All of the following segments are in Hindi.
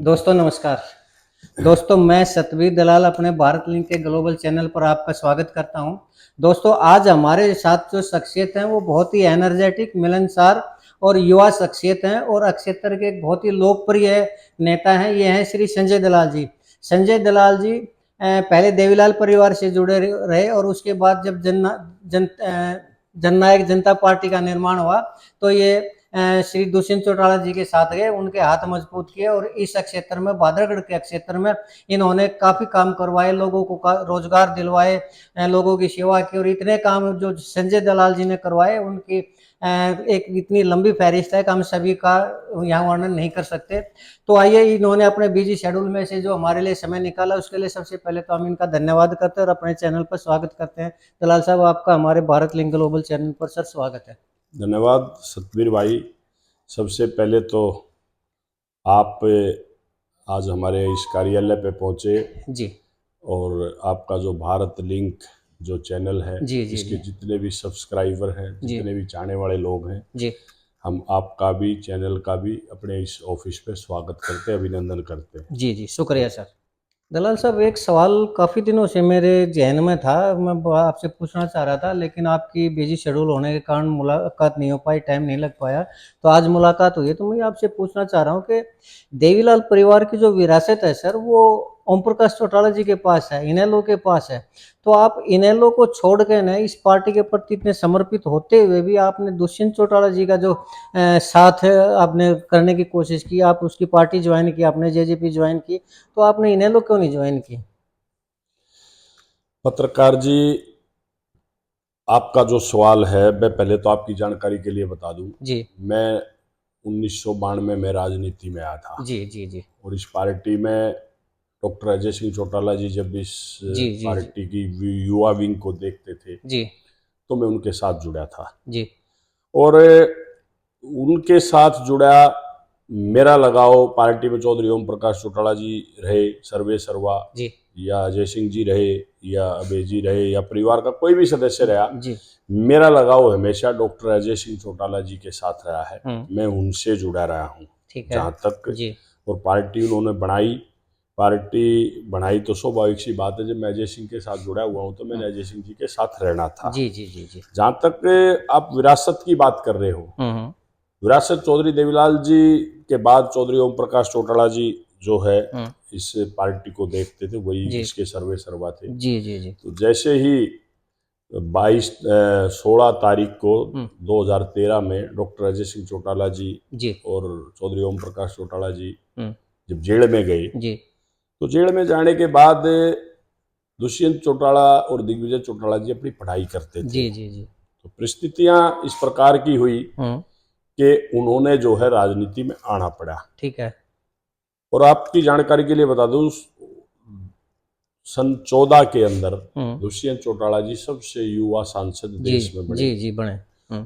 दोस्तों नमस्कार। दोस्तों मैं सतवीर दलाल अपने भारत लिंक के ग्लोबल चैनल पर आपका स्वागत करता हूं। दोस्तों आज हमारे साथ जो शख्सियत हैं वो बहुत ही एनर्जेटिक, मिलनसार और युवा शख्सियत हैं और अक्षेत्र के एक बहुत ही लोकप्रिय नेता हैं। ये हैं श्री संजय दलाल जी। संजय दलाल जी पहले देवीलाल परिवार से जुड़े रहे और उसके बाद जब जननायक जनता पार्टी का निर्माण हुआ तो ये श्री दुष्यंत चौटाला जी के साथ गए, उनके हाथ मजबूत किए और इस क्षेत्र में, बादरगढ़ के क्षेत्र में इन्होंने काफी काम करवाए, लोगों को रोजगार दिलवाए, लोगों की सेवा की। और इतने काम जो संजय दलाल जी ने करवाए उनकी एक इतनी लंबी फहरिस्त है कि हम सभी का यहाँ वर्णन नहीं कर सकते। तो आइए, इन्होंने अपने बिजी शेड्यूल में से जो हमारे लिए समय निकाला उसके लिए सबसे पहले तो हम इनका धन्यवाद करते हैं और अपने चैनल पर स्वागत करते हैं। दलाल साहब, आपका हमारे भारत लिंक ग्लोबल चैनल पर सर स्वागत है। धन्यवाद सतवीर भाई। सबसे पहले तो आप आज हमारे इस कार्यालय पे पहुंचे जी और आपका जो भारत लिंक जो चैनल है जी जी इसके जी जितने भी सब्सक्राइबर हैं, जितने भी चाहने वाले लोग हैं, जी हम आपका भी, चैनल का भी अपने इस ऑफिस पे स्वागत करते हैं, अभिनंदन करते हैं। जी जी, शुक्रिया सर। दलाल साहब, एक सवाल काफ़ी दिनों से मेरे जहन में था, मैं आपसे पूछना चाह रहा था, लेकिन आपकी बिजी शेड्यूल होने के कारण मुलाकात नहीं हो पाई, टाइम नहीं लग पाया। तो आज मुलाकात हुई है तो मैं आपसे पूछना चाह रहा हूँ कि देवीलाल परिवार की जो विरासत है सर, वो ओम प्रकाश चौटाला जी के पास है, इनेलो के पास है। तो आप इनेलो को छोड़ के ना इस पार्टी के प्रति इतने समर्पित होते हुए भी आपने दुष्यंत चौटाला जी का जो साथ आपने करने की कोशिश की, आप उसकी पार्टी ज्वाइन की, आपने जेजेपी ज्वाइन की, तो आपने इनेलो क्यों नहीं ज्वाइन की? पत्रकार जी, आपका जो सवाल है, मैं पहले तो आपकी जानकारी के लिए बता दूं, जी मैं 1992 में राजनीति में आया था जी जी जी और इस पार्टी में डॉक्टर अजय सिंह चौटाला जी जब इस जी जी जी पार्टी की युवा विंग को देखते थे जी तो मैं उनके साथ जुड़ा था जी और उनके साथ जुड़ा। मेरा लगाव पार्टी में चौधरी ओम प्रकाश चौटाला जी रहे, सर्वे सर्वा, जी या अजय सिंह जी रहे, या अभय जी रहे, या परिवार का कोई भी सदस्य रहा, जी मेरा लगाव हमेशा डॉक्टर अजय सिंह चौटाला जी के साथ रहा है। हम्म, मैं उनसे जुड़ा रहा हूँ ठीक है। जहाँ तक। जी और पार्टी उन्होंने बनाई तो स्वाभाविक सी बात है, जब मैं अजय सिंह के साथ जुड़ा हुआ हूँ तो मैंने अजय सिंह जी के साथ रहना था। जी जी जी जी जहाँ तक आप विरासत की बात कर रहे हो, हम्म विरासत चौधरी देवीलाल जी के बाद चौधरी ओम प्रकाश चौटाला जी जो है हम्म, इस पार्टी को देखते थे, वही जी इसके सर्वे सर्वा थे। जी जी जी तो जैसे ही 16 तारीख को हम्म, 2013 में डॉक्टर अजय सिंह चौटाला जी जी और चौधरी ओम प्रकाश चौटाला जी हम्म, जब जेल में गए, जी तो जेल में जाने के बाद दुष्यंत चौटाला और दिग्विजय चौटाला जी अपनी पढ़ाई करते थे। जी जी जी तो परिस्थितियां इस प्रकार की हुई हम्म, कि उन्होंने जो है राजनीति में आना पड़ा। ठीक है। और आपकी जानकारी के लिए बता दूं, सन 14 के अंदर हम्म, दुष्यंत चौटाला जी सबसे युवा सांसद जी देश में बने। जी जी बने।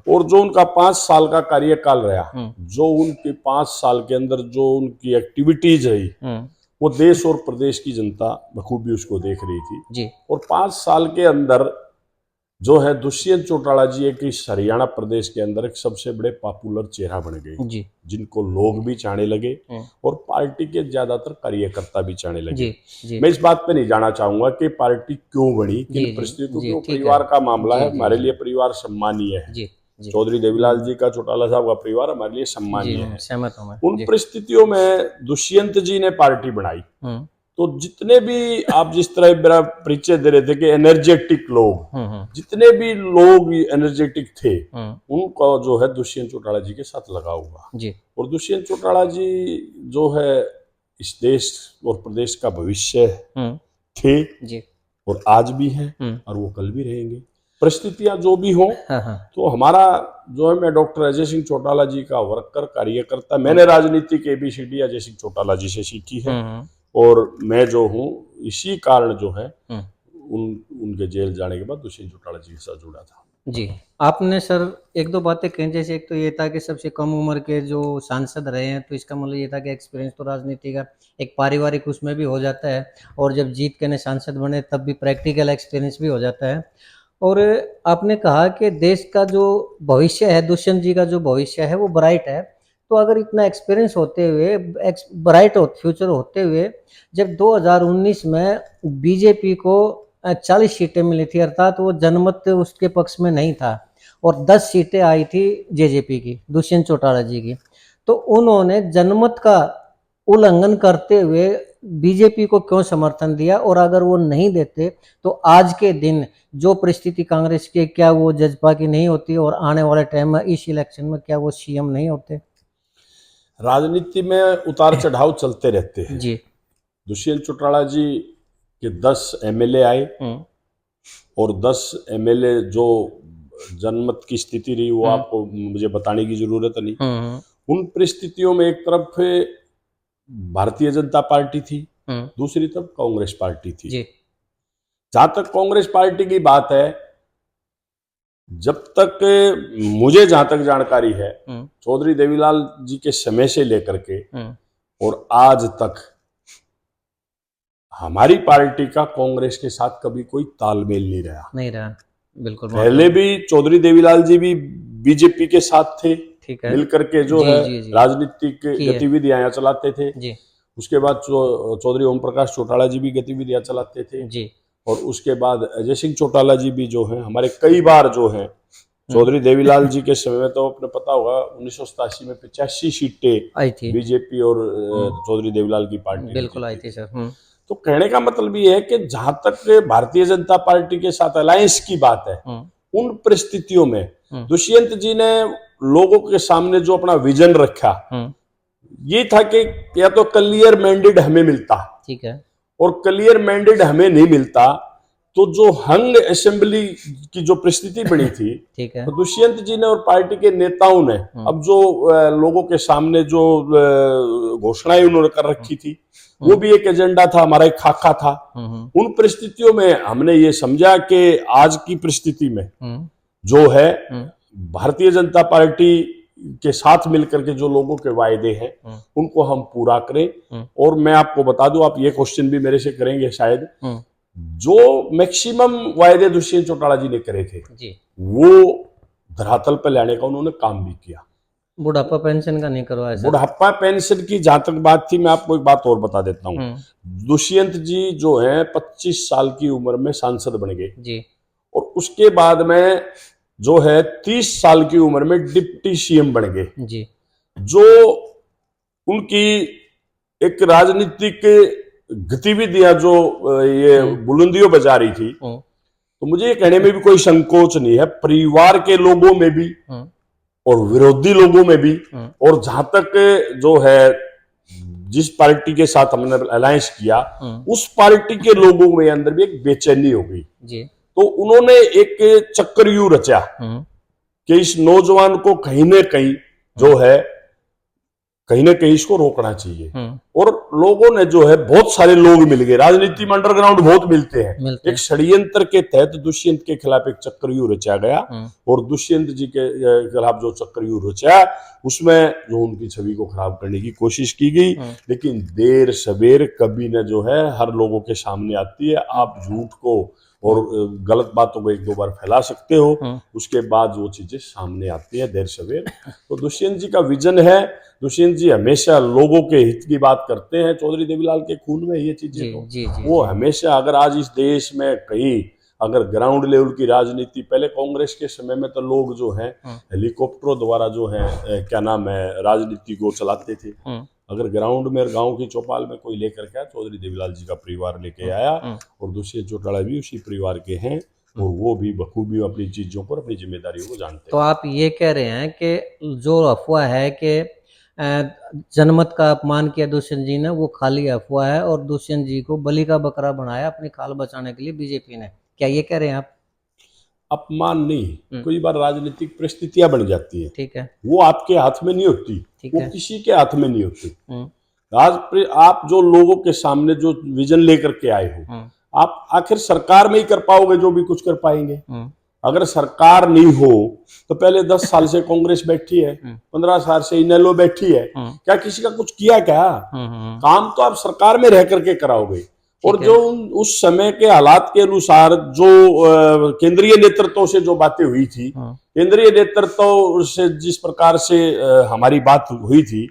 और जो उनका 5 साल का कार्यकाल रहा, हम्म जो उनके 5 साल के अंदर जो उनकी एक्टिविटीज रही, हम्म, वो देश और प्रदेश की जनता बखूबी उसको देख रही थी। जी और 5 साल के अंदर जो है दुष्यंत चौटाला जी एक इस हरियाणा प्रदेश के अंदर एक सबसे बड़े पॉपुलर चेहरा बन गए, जी जिनको लोग भी चाहने लगे हम्म, और पार्टी के ज्यादातर कार्यकर्ता भी चाहने लगे। जी जी मैं इस बात पे नहीं जाना चाहूंगा कि पार्टी क्यों बनी, जी किन जी परिस्थितियों की, जी वो ठीक है। परिवार का मामला जी है। जी हमारे जी लिए परिवार सम्मानीय है। जी जी चौधरी देवीलाल जी का, चौटाला साहब का परिवार हमारे लिए जी सम्मानीय है। सहमत हूँ मैं। उन जी परिस्थितियों में दुष्यंत जी ने पार्टी बनाई। हम्म तो जितने भी, आप जिस तरह मेरा परिचय दे रहे थे कि एनर्जेटिक लोग, हम्म, जितने भी लोग एनर्जेटिक थे, हम्म, उनका जो है दुष्यंत चौटाला जी के साथ लगा हुआ। जी और दुष्यंत चौटाला जी जो है इस देश और प्रदेश का भविष्य हम्म, थे जी और आज भी हैं हम्म, और वो कल भी रहेंगे। परिस्थितियां जो भी हो, हाँ हाँ तो हमारा जो है, मैं डॉक्टर अजय सिंह चौटाला जी का वर्कर, कार्यकर्ता। हम्म मैंने राजनीति के ABCD अजय सिंह चौटाला जी से सीखी है हम्म और मैं जो हूँ इसी कारण जो है हम्म, उनके जेल जाने के बाद दुष्यंत चौटाला जी के साथ जुड़ा था। जी। आपने सर एक दो बातें कही, जैसे एक तो ये था कि सबसे कम उम्र के जो सांसद रहे हैं, तो इसका मतलब ये था कि एक्सपीरियंस तो राजनीति का एक पारिवारिक उसमें भी हो जाता है, और जब जीत के ने सांसद बने तब भी प्रैक्टिकल एक्सपीरियंस भी हो जाता है। और आपने कहा कि देश का जो भविष्य है, दुष्यंत जी का जो भविष्य है वो ब्राइट है। तो अगर इतना एक्सपीरियंस होते हुए, ब्राइट फ्यूचर होते हुए, जब 2019 में बीजेपी को 40 सीटें मिली थी, अर्थात वो जनमत उसके पक्ष में नहीं था, और 10 सीटें आई थी जेजेपी की, दुष्यंत चौटाला जी की, तो उन्होंने जनमत का उल्लंघन करते हुए बीजेपी को क्यों समर्थन दिया? और अगर वो नहीं देते तो आज के दिन जो परिस्थिति कांग्रेस के, क्या वो जजपा की नहीं होती, और आने वाले टाइम में इस इलेक्शन में क्या वो सीएम नहीं होते? राजनीति में उतार चढ़ाव चलते रहते हैं। जी। दुष्यंत चौटाला जी के 10 एमएलए आए और 10 एमएलए जो जनमत की स्थिति रही वो आपको मुझे बताने की जरूरत नहीं। उन परिस्थितियों में एक तरफ भारतीय जनता पार्टी थी, दूसरी तरफ कांग्रेस पार्टी थी। जी। जहां तक कांग्रेस पार्टी की बात है, जब तक मुझे जहां तक जानकारी है, चौधरी देवीलाल जी के समय से लेकर के और आज तक हमारी पार्टी का कांग्रेस के साथ कभी कोई तालमेल नहीं रहा। बिल्कुल। पहले भी चौधरी देवीलाल जी भी बीजेपी के साथ थे, ठीक है, मिलकर के जो है राजनीतिक गतिविधियां चलाते थे। जी। उसके बाद चौधरी ओम प्रकाश चौटाला जी भी गतिविधियां चलाते थे जी। और उसके बाद अजय सिंह चौटाला जी भी जो है हमारे कई बार जो है, चौधरी देवीलाल जी के समय में तो आपने पता होगा 1987 में 85 सीटें आई थी बीजेपी और चौधरी देवीलाल की पार्टी बिल्कुल आई थी सर। तो कहने का मतलब ये है कि जहां तक भारतीय जनता पार्टी के साथ अलायंस की बात है, उन परिस्थितियों में दुष्यंत जी ने लोगों के सामने जो अपना विजन रखा, ये था कि या तो क्लियर मैंडेट हमें मिलता, ठीक है, और क्लियर मैंडेट हमें नहीं मिलता तो जो हंग असेंबली की जो परिस्थिति बनी थी, ठीक है, तो दुष्यंत जी ने और पार्टी के नेताओं ने अब जो लोगों के सामने जो घोषणाएं उन्होंने कर रखी थी, वो भी एक एजेंडा था, हमारा एक खाका था। उन परिस्थितियों में हमने ये समझा कि आज की परिस्थिति में जो है भारतीय जनता पार्टी के साथ मिलकर के जो लोगों के वायदे हैं उनको हम पूरा करें। और मैं आपको बता दूं, आप ये क्वेश्चन भी मेरे से करेंगे शायद, जो मैक्सिमम वायदे दुष्यंत चौटाला जी ने करे थे जी, वो धरातल पर लाने का उन्होंने काम भी किया। बुढ़ापा पेंशन का नहीं करवाया सर? बुढ़ापा पेंशन की जहां तक बात थी, मैं आपको एक बात और बता देता हूँ। दुष्यंत जी जो है 25 साल की उम्र में सांसद बन गए जी, और उसके बाद में जो है 30 साल की उम्र में डिप्टी सीएम बन गए जी। जो उनकी एक राजनीतिक गतिविधियां जो ये बुलंदियों बजा रही थी, तो मुझे ये कहने में भी कोई संकोच नहीं है, परिवार के लोगों में भी और विरोधी लोगों में भी, और जहां तक जो है जिस पार्टी के साथ हमने अलायंस किया उस पार्टी के लोगों में अंदर भी एक बेचैनी हो गई जी। तो उन्होंने एक चक्रव्यूह रचा कि इस नौजवान को कहीं ना कहीं जो है कहीं ना कहीं इसको रोकना चाहिए। और लोगों ने जो है, बहुत सारे लोग मिल गए, राजनीति में अंडरग्राउंड बहुत मिलते हैं। एक षड्यंत्र के तहत दुष्यंत के खिलाफ एक चक्रव्यूह रचा गया और दुष्यंत जी के खिलाफ जो चक्रव्यूह रचा उसमें जो उनकी छवि को खराब करने की कोशिश की गई, लेकिन देर सवेर कभी न जो है हर लोगों के सामने आती है। आप झूठ को और गलत बातों को एक दो बार फैला सकते हो, उसके बाद वो चीजें सामने आती है देर सवेर। तो दुष्यंत जी का विजन है, दुष्यंत जी हमेशा लोगों के हित की बात करते हैं। चौधरी देवीलाल के खून में ये चीजें वो हमेशा, अगर आज इस देश में कहीं अगर ग्राउंड लेवल की राजनीति, पहले कांग्रेस के समय में तो लोग जो हैं हेलीकॉप्टरों द्वारा जो है क्या नाम है राजनीति को चलाते थे, अगर ग्राउंड में गांव की चौपाल में कोई लेकर के आया, चौधरी देवीलाल जी का परिवार लेके आया और दुष्यंत चौटाला भी उसी परिवार के हैं और वो भी बखूबी अपनी चीजों पर अपनी जिम्मेदारियों को जानते हैं। तो आप ये कह रहे हैं कि जो अफवाह है कि जनमत का अपमान किया दुष्यंत जी ने, वो खाली अफवाह है और दुष्यंत जी को बलि का बकरा बनाया अपनी खाल बचाने के लिए बीजेपी ने, क्या ये कह रहे हैं आप? अपमान नहीं, कई बार राजनीतिक परिस्थितियां बन जाती है, ठीक है, वो आपके हाथ में नहीं होती, वो किसी के हाथ में नहीं होती। आज आप जो लोगों के सामने जो विजन लेकर के आए हो, आप आखिर सरकार में ही कर पाओगे जो भी कुछ कर पाएंगे। अगर सरकार नहीं हो तो पहले 10 साल से कांग्रेस बैठी है, 15 साल से इनेलो बैठी है, क्या किसी का कुछ किया? क्या काम तो आप सरकार में रह करके कराओगे। और जो उस समय के हालात के अनुसार जो केंद्रीय नेतृत्व से जो बातें हुई थी, केंद्रीय नेतृत्व से जिस प्रकार से हमारी बात हुई थी,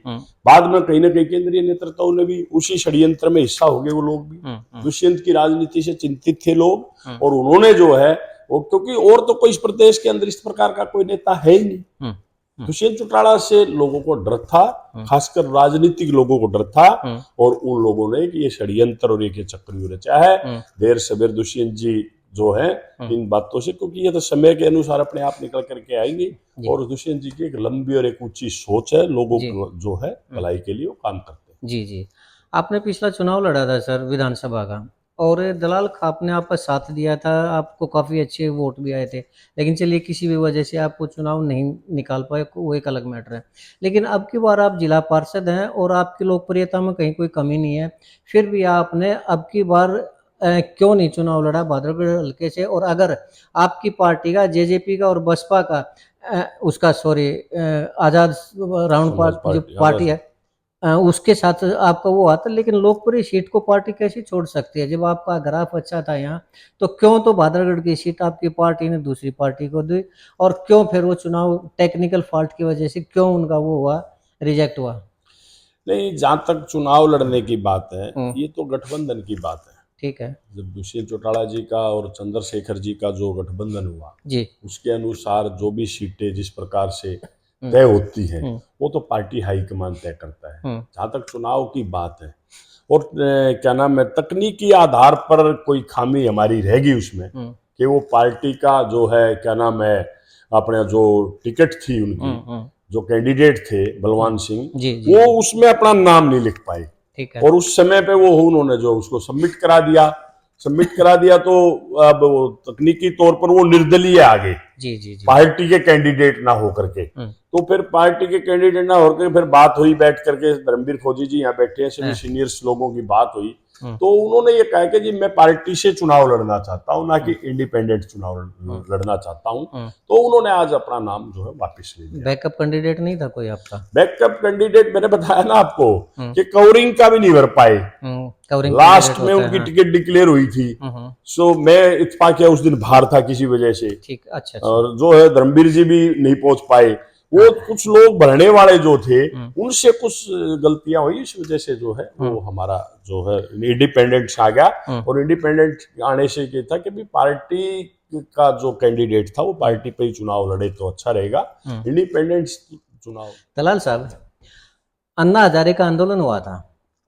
बाद में कहीं ना कहीं केंद्रीय नेतृत्व ने भी उसी षड्यंत्र में हिस्सा हो गए। वो लोग भी दुष्यंत की राजनीति से चिंतित थे लोग, और उन्होंने जो है वो, क्योंकि और तो कोई इस प्रदेश के अंदर इस प्रकार का कोई नेता है ही नहीं। दुष्यंत चौटाला से लोगों को डर था, खासकर राजनीतिक लोगों को डर था, और उन लोगों ने ये षड्यंत्र और ये चक्रव्यूह रचा है। देर सवेर दुष्यंत जी जो है इन बातों से, क्योंकि ये तो समय के अनुसार अपने आप निकल करके आएंगे, और दुष्यंत जी की एक लंबी और एक ऊंची सोच है, लोगों को जो है भलाई के लिए वो काम करते हैं। जी जी, आपने पिछला चुनाव लड़ा था सर विधानसभा का, और दलाल खाप ने आपका साथ दिया था, आपको काफ़ी अच्छे वोट भी आए थे, लेकिन चलिए किसी भी वजह से आपको चुनाव नहीं निकाल पाए, वो एक अलग मैटर है। लेकिन अब की बार आप जिला पार्षद हैं और आपकी लोकप्रियता में कहीं कोई कमी नहीं है, फिर भी आपने अब की बार क्यों नहीं चुनाव लड़ा बादरगढ़ हल्के से? और अगर आपकी पार्टी का, जेजेपी का और बसपा का उसका सॉरी आज़ाद राउंड जो पार्टी है उसके साथ आपका वो आता, लेकिन लोकप्रिय सीट को पार्टी कैसे छोड़ सकती है? जब आपका ग्राफ अच्छा था यहाँ, तो क्यों तो बादरगढ़ की सीट आपकी पार्टी ने दूसरी पार्टी को दी, और क्यों फिर वो चुनाव टेक्निकल फॉल्ट की वजह से क्यों उनका वो हुआ, रिजेक्ट हुआ? नहीं, जहां तक चुनाव लड़ने की बात है, ये तो गठबंधन की बात है। ठीक है। जब दुष्यंत चौटाला जी का और चंद्रशेखर जी का जो गठबंधन हुआ जी, उसके अनुसार जो भी सीटें जिस प्रकार से तय होती हैं वो तो पार्टी हाईकमान तय करता है। जहां तक चुनाव की बात है, और क्या नाम है, तकनीकी आधार पर कोई खामी हमारी रहेगी उसमें कि वो पार्टी का जो है क्या नाम है, अपने जो टिकट थी उनकी, जो कैंडिडेट थे बलवान सिंह, वो उसमें अपना नाम नहीं लिख पाए। ठीक है। और उस समय पे वो उन्होंने जो उसको सबमिट करा दिया तो अब वो तकनीकी तौर पर वो निर्दलीय आ गए, जी, पार्टी के कैंडिडेट ना हो करके। तो फिर पार्टी के कैंडिडेट ना होकर फिर बात हुई, बैठ करके धर्मवीर फौजी जी यहाँ बैठे हैं, सभी सीनियर्स लोगों की बात हुई, तो उन्होंने ये कहा कि जी मैं पार्टी से चुनाव लड़ना चाहता हूँ, ना कि इंडिपेंडेंट चुनाव लड़ना चाहता हूँ। तो उन्होंने आज अपना नाम जो है वापस ले लिया। बैकअप कैंडिडेट नहीं था कोई आपका? बैकअप कैंडिडेट मैंने बताया ना आपको कि कवरिंग का भी नहीं भर पाए, लास्ट में उनकी टिकट डिक्लेयर हुई थी। सो मैं इत्तेफाक उस दिन बाहर था किसी वजह से। ठीक, अच्छा। और जो है धर्मवीर जी भी नहीं पहुंच पाए, वो कुछ लोग भरने वाले जो थे उनसे कुछ गलतियां हुई, इस वजह से जो है वो हमारा जो है इंडिपेंडेंट आ गया। और इंडिपेंडेंट आने से क्या था कि भी पार्टी का जो कैंडिडेट था वो पार्टी पे ही चुनाव लड़े तो अच्छा रहेगा, इंडिपेंडेंट चुनाव। दलाल साहब, अन्ना हजारे का आंदोलन हुआ था,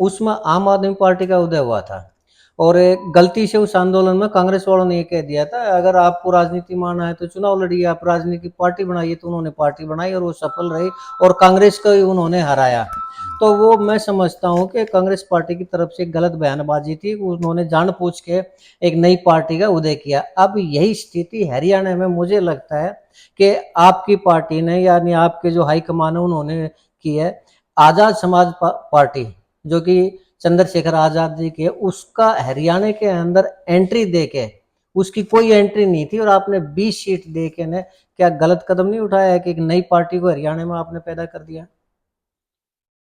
उसमें आम आदमी पार्टी का उदय हुआ था, और गलती से उस आंदोलन में कांग्रेस वालों ने ये कह दिया था अगर आपको राजनीति मानना है तो चुनाव लड़िए, आप राजनीतिक पार्टी बनाइए। तो उन्होंने पार्टी बनाई और वो सफल रही, और कांग्रेस को ही उन्होंने हराया। तो वो मैं समझता हूँ कि कांग्रेस पार्टी की तरफ से गलत बयानबाजी थी, उन्होंने जानबूझ के एक नई पार्टी का उदय किया। अब यही स्थिति हरियाणा में मुझे लगता है कि आपकी पार्टी ने, यानी आपके जो हाईकमान है उन्होंने की है। आजाद समाज पार्टी जो कि चंद्रशेखर आजाद जी के, उसका हरियाणा के अंदर एंट्री देके उसकी कोई एंट्री नहीं थी, और आपने 20 सीट देके ने क्या गलत कदम नहीं उठाया है कि एक नई पार्टी को हरियाणा में आपने पैदा कर दिया?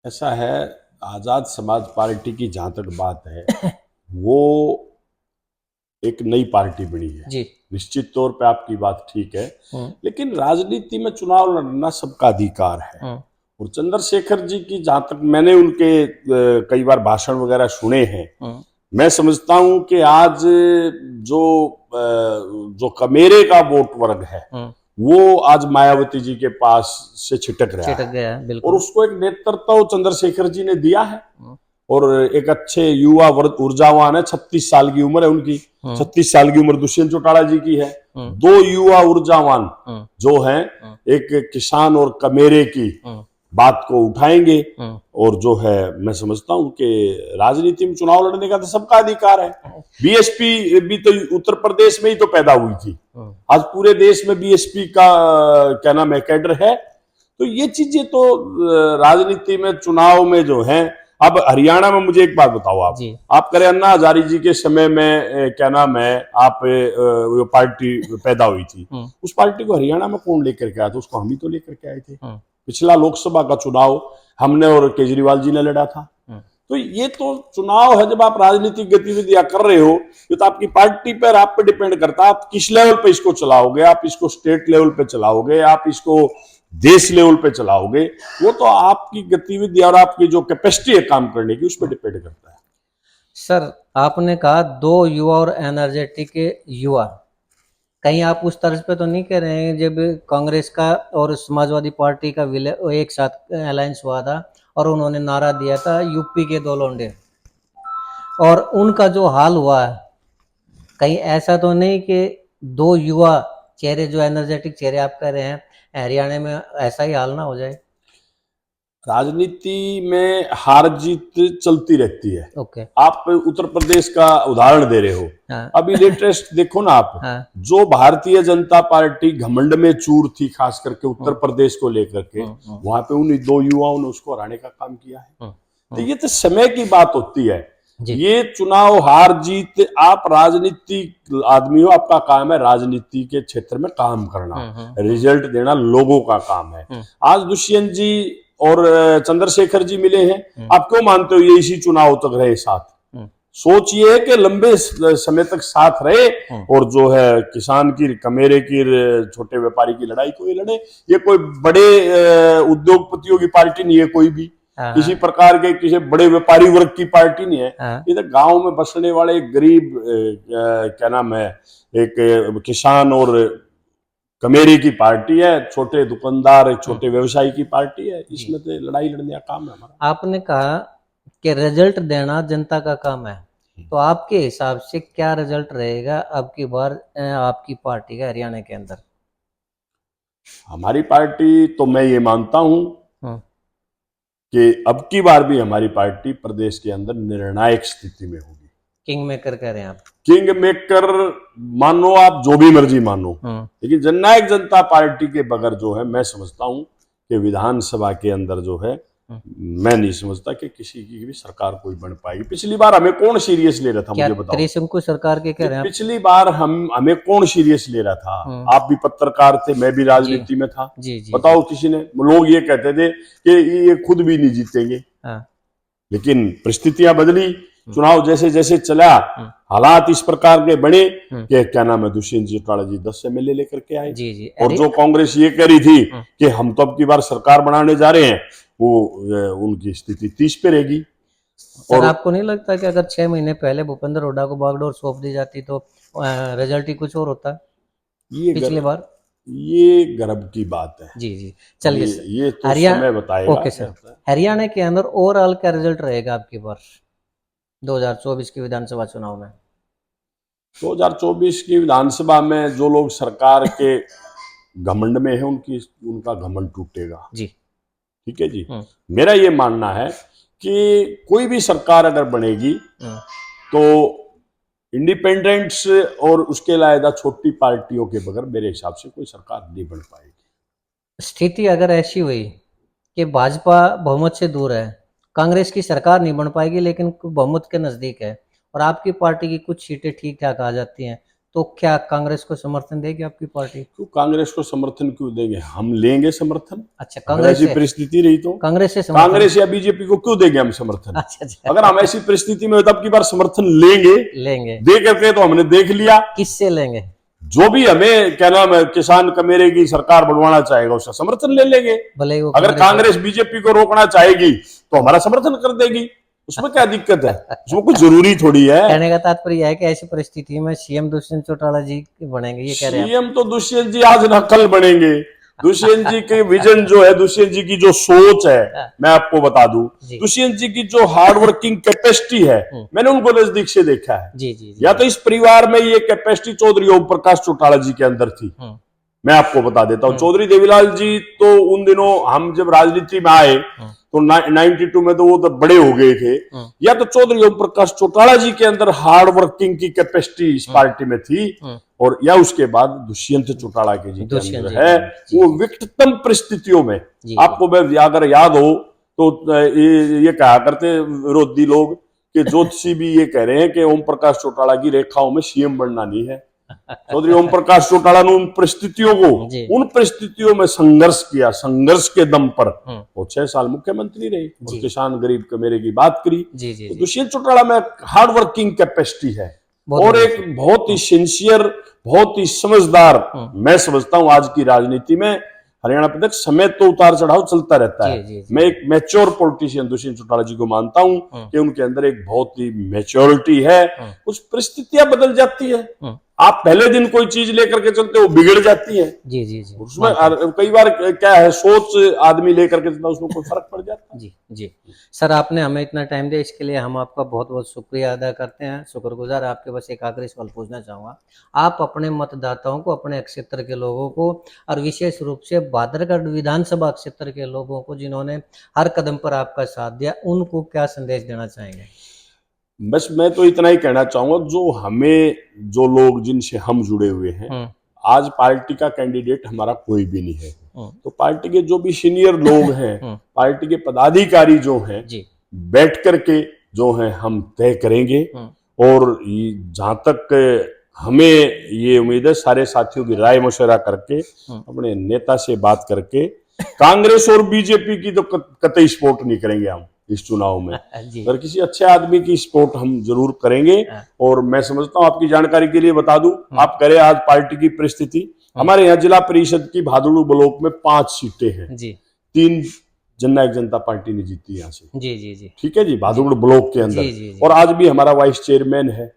ऐसा है, आजाद समाज पार्टी की जहां तक बात है वो एक नई पार्टी बनी है जी, निश्चित तौर पे आपकी बात ठीक है, लेकिन राजनीति में चुनाव लड़ना सबका अधिकार है। और चंद्रशेखर जी की जहां तक मैंने उनके कई बार भाषण वगैरह सुने हैं, मैं समझता हूं कि आज जो कमेरे का वोट वर्ग है वो आज मायावती जी के पास से छिटक गया है। और उसको एक नेतृत्व चंद्रशेखर जी ने दिया है, और एक अच्छे युवा ऊर्जावान है, 36 साल की उम्र है उनकी, 36 साल की उम्र दुष्यंत चौटाला जी की है। दो युवा ऊर्जावान जो हैं, एक किसान और कमेरे की बात को उठाएंगे, और जो है मैं समझता हूं कि राजनीति में चुनाव लड़ने का तो सबका अधिकार है। बीएसपी भी तो उत्तर प्रदेश में ही तो पैदा हुई थी, आज पूरे देश में बीएसपी का क्या नाम है कैडर है। तो ये चीजें तो राजनीति में चुनाव में जो है। अब हरियाणा में मुझे एक बात बताओ, आप करें अन्ना हजारे जी के समय में क्या नाम है, आप वो पार्टी पैदा हुई थी, उस पार्टी को हरियाणा में कौन लेकर के आया था? उसको हम ही तो लेकर के आए थे। पिछला लोकसभा का चुनाव हमने और केजरीवाल जी ने लड़ा था, तो ये तो चुनाव है, जब आप राजनीतिक गतिविधियां कर रहे हो ये तो आपकी पार्टी पर, आप पे डिपेंड करता है आप किस लेवल पे इसको चलाओगे, आप इसको स्टेट लेवल पे चलाओगे, आप इसको देश लेवल पे चलाओगे, वो तो आपकी गतिविधि और आपकी जो कैपेसिटी है काम करने की उस पर डिपेंड करता है। सर, आपने कहा 2 युवा और एनर्जेटिक युवा, कहीं आप उस तर्ज पे तो नहीं कह रहे हैं जब कांग्रेस का और समाजवादी पार्टी का विलय एक साथ अलायंस हुआ था और उन्होंने नारा दिया था यूपी के 2 लौंडे, और उनका जो हाल हुआ है, कहीं ऐसा तो नहीं कि 2 युवा चेहरे जो एनर्जेटिक चेहरे आप कह रहे हैं हरियाणा में ऐसा ही हाल ना हो जाए? राजनीति में हार जीत चलती रहती है। ओके। आप उत्तर प्रदेश का उदाहरण दे रहे हो। हाँ। अभी लेटेस्ट देखो ना आप। हाँ। जो भारतीय जनता पार्टी घमंड में चूर थी, खास करके उत्तर प्रदेश को लेकर के, वहां पे उन्हीं 2 युवाओं ने उसको हराने का काम किया है। तो ये तो समय की बात होती है। ये चुनाव हार जीत, आप राजनीतिक आदमी हो, आपका काम है राजनीति के क्षेत्र में काम करना, रिजल्ट देना लोगों का काम है। आज दुष्यंत जी और चंद्रशेखर जी मिले हैं, आप क्यों मानते हो ये इसी चुनाव तक रहे साथ? सोच ये है कि लंबे समय तक साथ रहे और जो है किसान की, कमेरे की, छोटे व्यापारी की लड़ाई को ये लड़े। ये कोई बड़े उद्योगपतियों की पार्टी नहीं है, कोई भी किसी प्रकार के किसी बड़े व्यापारी वर्ग की पार्टी नहीं है। ये तो गांव में बसने वाले गरीब क्या नाम है, एक किसान और कमेरे की पार्टी है, छोटे दुकानदार, छोटे व्यवसायी की पार्टी है। इसमें तो लड़ाई लड़ने का काम है हमारा। आपने कहा कि रिजल्ट देना जनता का काम है, तो आपके हिसाब से क्या रिजल्ट रहेगा अब की बार आपकी पार्टी का हरियाणा के अंदर? हमारी पार्टी तो मैं ये मानता हूं कि अब की बार भी हमारी पार्टी प्रदेश के अंदर निर्णायक स्थिति में होगी। किंग मेकर कह रहे हैं आप? किंग मेकर मानो, आप जो भी मर्जी मानो, लेकिन जननायक जनता पार्टी के बगैर जो है, मैं समझता हूं कि विधानसभा के अंदर जो है, मैं नहीं समझता कि किसी की भी सरकार कोई बन पाएगी। पिछली बार हमें कौन सीरियस ले रहा था? मुझे बताओ। त्रिशंकु सरकार के कह रहे हैं? पिछली बार हमें कौन सीरियस ले रहा था? आप भी पत्रकार थे, मैं भी राजनीति में था। बताओ किसी ने? लोग ये कहते थे कि ये खुद भी नहीं जीतेंगे, लेकिन परिस्थितियां बदली, चुनाव जैसे जैसे चला, हालात इस प्रकार के बने कि क्या नाम है, दुष्यंत जी चौटाला जी 10 MLA लेकर के आए। और जो कांग्रेस ये कह रही थी कि हम तो अब की बार सरकार बनाने जा रहे हैं, वो उनकी स्थिति 30 पे रहेगी। और आपको नहीं लगता कि अगर 6 महीने पहले भूपेंद्र हुड्डा को बागडोर सौंप दी जाती तो रिजल्ट ही कुछ और होता पिछली बार? ये गर्व की बात है। जी। चलिए, ये तो समय बताएगा। ओके सर, हरियाणा के अंदर ओवरऑल क्या रिजल्ट रहेगा आपकी बार 2024 के विधानसभा चुनाव में? 2024 की विधानसभा में जो लोग सरकार के घमंड में है, उनका घमंड टूटेगा जी। ठीक है जी। मेरा ये मानना है कि कोई भी सरकार अगर बनेगी तो इंडिपेंडेंट्स और उसके अलावा छोटी पार्टियों के बगैर मेरे हिसाब से कोई सरकार नहीं बन पाएगी। स्थिति अगर ऐसी हुई कि भाजपा बहुमत से दूर है, कांग्रेस की सरकार नहीं बन पाएगी लेकिन बहुमत के नजदीक है, और आपकी पार्टी की कुछ सीटें ठीक ठाक आ जाती हैं, तो क्या कांग्रेस को समर्थन देगी आपकी पार्टी? तो कांग्रेस को समर्थन क्यों देंगे? हम लेंगे समर्थन। अच्छा, कांग्रेस ऐसी परिस्थिति रही तो कांग्रेस या बीजेपी को क्यों देंगे हम समर्थन? अच्छा। अगर हम ऐसी परिस्थिति में तब की बार समर्थन लेंगे दे करके, तो हमने देख लिया। किससे लेंगे? जो भी हमें क्या नाम है, किसान कमेरे की सरकार बनवाना चाहेगा उसका समर्थन ले लेंगे। भले अगर कांग्रेस बीजेपी को रोकना चाहेगी तो हमारा समर्थन कर देगी, उसमें क्या दिक्कत है? उसमें कुछ जरूरी थोड़ी है। कहने का तात्पर्य है कि ऐसी परिस्थिति में सीएम दुष्यंत चौटाला जी बनेंगे, ये कह रहे हैं? सीएम तो दुष्यंत जी आज न कल बनेंगे। दुष्यंत जी के विजन जो है, दुष्यंत जी की जो सोच है, मैं आपको बता दूं, दुष्यंत जी की जो हार्ड वर्किंग कैपेसिटी है, मैंने उनको नजदीक से देखा है। जी। या तो इस परिवार में ये कैपेसिटी चौधरी ओम प्रकाश चौटाला जी के अंदर थी। मैं आपको बता देता हूँ, चौधरी देवीलाल जी तो उन दिनों हम जब राजनीति में आए तो 92 में तो वो तो बड़े हो गए थे। या तो चौधरी ओम प्रकाश चौटाला जी के अंदर हार्ड वर्किंग की कैपेसिटी इस पार्टी में थी, और या उसके बाद दुष्यंत चौटाला के जी के अंदर है। वो विकटतम परिस्थितियों में, आपको अगर याद हो तो ये कहा करते विरोधी लोग कि ज्योतिषी भी ये कह रहे हैं कि ओम प्रकाश चौटाला की रेखाओं में सीएम बनना नहीं है। चौधरी ओम प्रकाश चौटाला ने उन परिस्थितियों जी। को, उन परिस्थितियों में संघर्ष किया, संघर्ष के दम पर वो 6 साल मुख्यमंत्री रहे और किसान गरीब के मेरे की बात करी। जी जी तो जी। दुष्यंत चौटाला में हार्ड वर्किंग कैपेसिटी है बहुत और बढ़िया एक बहुत ही सिंसियर, बहुत ही समझदार, मैं समझता हूं आज की राजनीति में हरियाणा प्रदेश समय तो उतार चढ़ाव चलता रहता है। जी, जी। मैं एक मैच्योर पॉलिटिशियन दुष्यंत चौटाला जी को मानता हूं कि उनके अंदर एक बहुत ही मैच्योरिटी है। कुछ परिस्थितियां बदल जाती है, आप पहले दिन कोई चीज लेकर के चलते हो बिगड़ जाती है। जी जी जी। उसमें कई बार क्या है, सोच आदमी लेकर के चलता, उसमें कोई फर्क पड़ जाता है। जी जी। सर आपने हमें इतना टाइम दिया, इसके लिए हम आपका बहुत बहुत शुक्रिया अदा करते हैं, शुक्रगुजार। आपके बस एक आखिरी सवाल पूछना चाहूँगा, आप अपने मतदाताओं को, अपने क्षेत्र के लोगों को और विशेष रूप से बादरगढ़ विधानसभा क्षेत्र के लोगों को जिन्होंने हर कदम पर आपका साथ दिया, उनको क्या संदेश देना चाहेंगे? बस मैं तो इतना ही कहना चाहूंगा, जो लोग जिनसे हम जुड़े हुए हैं, आज पार्टी का कैंडिडेट हमारा कोई भी नहीं है, तो पार्टी के जो भी सीनियर लोग हैं, पार्टी के पदाधिकारी जो हैं, बैठ करके जो है हम तय करेंगे। और जहां तक हमें ये उम्मीद है, सारे साथियों की राय मशवरा करके, अपने नेता से बात करके, कांग्रेस और बीजेपी की तो कतई सपोर्ट नहीं करेंगे हम इस चुनाव में, अगर किसी अच्छे आदमी की सपोर्ट हम जरूर करेंगे। और मैं समझता हूं, आपकी जानकारी के लिए बता दूं, आप करें आज पार्टी की परिस्थिति, हमारे यहाँ जिला परिषद की भादुड़ ब्लॉक में 5 सीटें हैं जी। 3 जननायक जनता पार्टी ने जीती यहाँ से। जी जी जी। ठीक है जी, भादुड़ ब्लॉक के अंदर। जी जी जी। और आज भी हमारा वाइस चेयरमैन है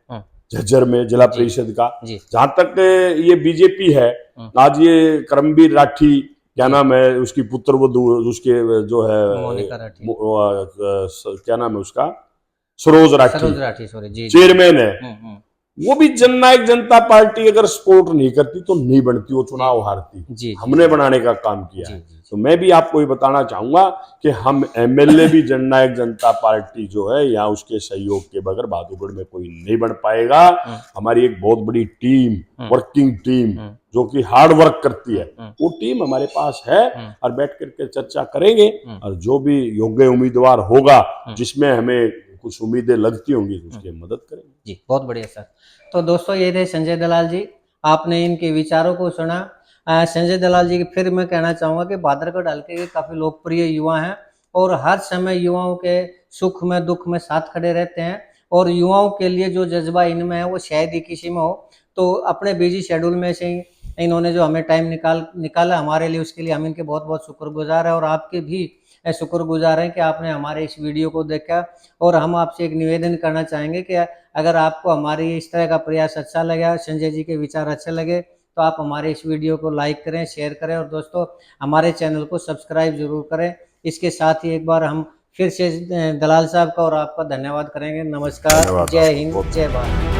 झज्जर में जिला परिषद का। जहां तक ये बीजेपी है, आज ये करमवीर राठी, क्या नाम है उसकी पुत्र वधू, उसके जो है क्या नाम है उसका, सरोज राठी चेयरमैन है, वो भी जननायक जनता पार्टी अगर सपोर्ट नहीं करती तो नहीं बनती, वो चुनाव हारती। हमने बनाने का काम किया है। तो मैं भी आपको ये बताना चाहूंगा कि हम एमएलए भी जननायक जनता पार्टी जो है, या उसके सहयोग के बगैर भादुगढ़ में कोई नहीं बन पाएगा। हमारी एक बहुत बड़ी टीम, वर्किंग टीम, जो कि हार्ड वर्क करती है, वो टीम हमारे पास है, और बैठ करके चर्चा करेंगे, और जो भी योग्य उम्मीदवार होगा, जिसमें हमें कुछ उम्मीदें लगती होंगी, उसकी मदद करेंगे। जी, बहुत बढ़िया सर। तो दोस्तों, ये थे संजय दलाल जी, आपने इनके विचारों को सुना। संजय दलाल जी, फिर मैं कहना चाहूँगा कि बादरगढ़ हल्के के काफ़ी लोकप्रिय युवा हैं, और हर समय युवाओं के सुख में दुख में साथ खड़े रहते हैं, और युवाओं के लिए जो जज्बा इनमें है वो शायद ही किसी में हो। तो अपने बिजी शेड्यूल में से इन्होंने जो हमें टाइम निकाला हमारे लिए, उसके लिए हम इनके बहुत बहुत शुक्रगुजार हैं, और आपके भी शुक्रगुजार हैं कि आपने हमारे इस वीडियो को देखा। और हम आपसे एक निवेदन करना चाहेंगे कि अगर आपको हमारी इस तरह का प्रयास अच्छा लगा, संजय जी के विचार अच्छे लगे, तो आप हमारे इस वीडियो को लाइक करें, शेयर करें, और दोस्तों हमारे चैनल को सब्सक्राइब जरूर करें। इसके साथ ही एक बार हम फिर से दलाल साहब का और आपका धन्यवाद करेंगे। नमस्कार, जय हिंद, जय भारत।